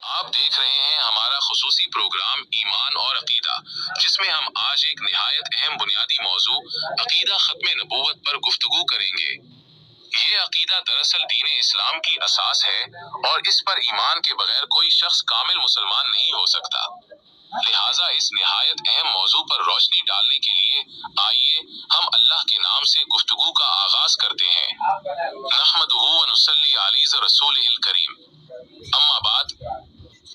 آپ دیکھ رہے ہیں ہمارا خصوصی پروگرام ایمان اور عقیدہ، جس میں ہم آج ایک نہایت اہم بنیادی موضوع عقیدہ ختم نبوت پر گفتگو کریں گے۔ یہ عقیدہ دراصل دین اسلام کی اساس ہے اور اس پر ایمان کے بغیر کوئی شخص کامل مسلمان نہیں ہو سکتا۔ لہٰذا اس نہایت اہم موضوع پر روشنی ڈالنے کے لیے آئیے ہم اللہ کے نام سے گفتگو کا آغاز کرتے ہیں۔ نحمدہ و نصلی علی رسولہ الکریم، اما بعد،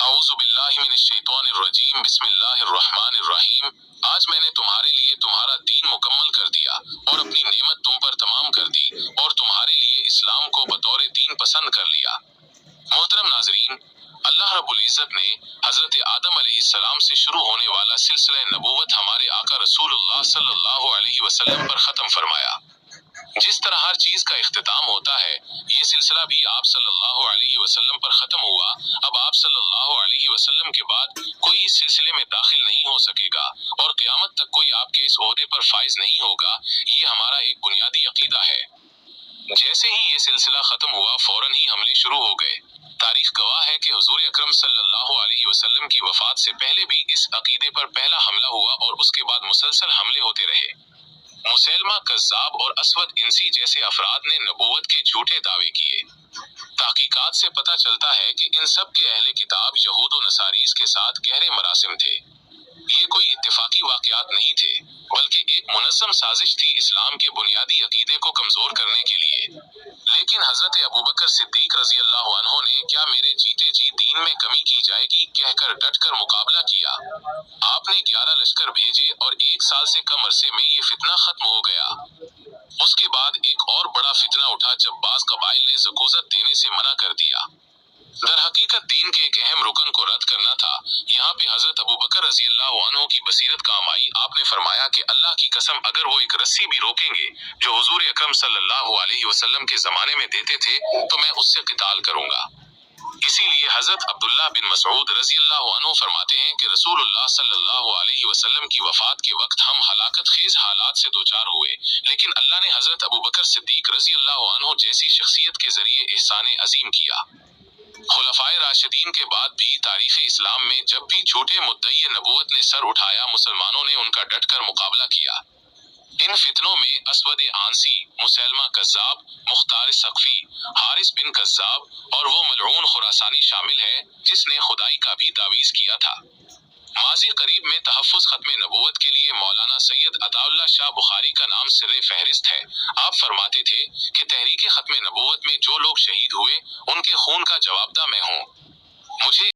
اعوذ باللہ من الشیطان الرجیم، بسم اللہ الرحمن الرحیم۔ آج میں نے تمہارے لیے تمہارا دین مکمل کر دیا اور اپنی نعمت تم پر تمام کر دی اور تمہارے لیے اسلام کو بطور دین پسند کر لیا۔ محترم ناظرین، اللہ رب العزت نے حضرت آدم علیہ السلام سے شروع ہونے والا سلسلہ نبوت ہمارے آقا رسول اللہ صلی اللہ علیہ وسلم پر ختم فرمایا۔ جس طرح ہر چیز کا اختتام ہوتا ہے، یہ سلسلہ بھی آپ صلی اللہ علیہ وسلم پر ختم ہوا۔ اب آپ صلی اللہ علیہ وسلم کے بعد کوئی اس سلسلے میں داخل نہیں ہو سکے گا اور قیامت تک کوئی آپ کے اس عہدے پر فائز نہیں ہوگا۔ یہ ہمارا ایک بنیادی عقیدہ ہے۔ جیسے ہی یہ سلسلہ ختم ہوا، فوراً ہی حملے شروع ہو گئے۔ تاریخ گواہ ہے کہ حضور اکرم صلی اللہ علیہ وسلم کی وفات سے پہلے بھی اس عقیدے پر پہلا حملہ ہوا اور اس کے بعد مسلسل حملے ہوتے رہے۔ مسیلمہ کذاب اور اسود انسی جیسے افراد نے نبوت کے جھوٹے دعوے کیے۔ تحقیقات سے پتہ چلتا ہے کہ ان سب کے اہل کتاب یہود و نصاریز کے ساتھ گہرے مراسم تھے۔ یہ کوئی اتفاقی واقعات نہیں تھے، بلکہ ایک منظم سازش تھی اسلام کے بنیادی عقیدے کو کمزور کرنے کے لیے۔ لیکن حضرت ابوبکر صدیق رضی اللہ عنہ نے کیا میرے جیتے جی دین میں کمی کی جائے گی کہہ کر ڈٹ کر مقابلہ کیا۔ آپ نے 11 لشکر بھیجے اور 1 سال سے کم عرصے میں یہ فتنہ ختم ہو گیا۔ اس کے بعد ایک اور بڑا فتنہ اٹھا جب بعض قبائل نے زکوٰۃ دینے سے منع کر دیا۔ در حقیقت دین کے ایک اہم رکن کو رد کرنا تھا۔ یہاں پہ حضرت ابوبکر رضی اللہ عنہ کی بصیرت کام آئی۔ آپ نے فرمایا کہ اللہ کی قسم اگر وہ ایک رسی بھی روکیں گے جو حضور اکرم صلی اللہ علیہ وسلم کے زمانے میں دیتے تھے تو میں اس سے قتال کروں گا۔ اسی لیے حضرت عبداللہ بن مسعود رضی اللہ عنہ فرماتے ہیں کہ رسول اللہ صلی اللہ علیہ وسلم کی وفات کے وقت ہم ہلاکت خیز حالات سے دوچار ہوئے، لیکن اللہ نے حضرت ابوبکر صدیق رضی اللہ عنہ جیسی شخصیت کے ذریعے احسان عظیم کیا۔ خلفائے راشدین کے بعد بھی تاریخ اسلام میں جب بھی جھوٹے مدعی نبوت نے سر اٹھایا، مسلمانوں نے ان کا ڈٹ کر مقابلہ کیا۔ ان فتنوں میں اسود عنسی، مسیلمہ کذاب، مختار ثقفی، حارث بن کذاب اور وہ ملعون خراسانی شامل ہے جس نے خدائی کا بھی تعویذ کیا تھا۔ ماضی قریب میں تحفظ ختم نبوت کے لیے مولانا سید عطا اللہ شاہ بخاری کا نام سر فہرست ہے۔ آپ فرماتے تھے کہ تحریک ختم نبوت میں جو لوگ شہید ہوئے ان کے خون کا جوابدہ میں ہوں۔ مجھے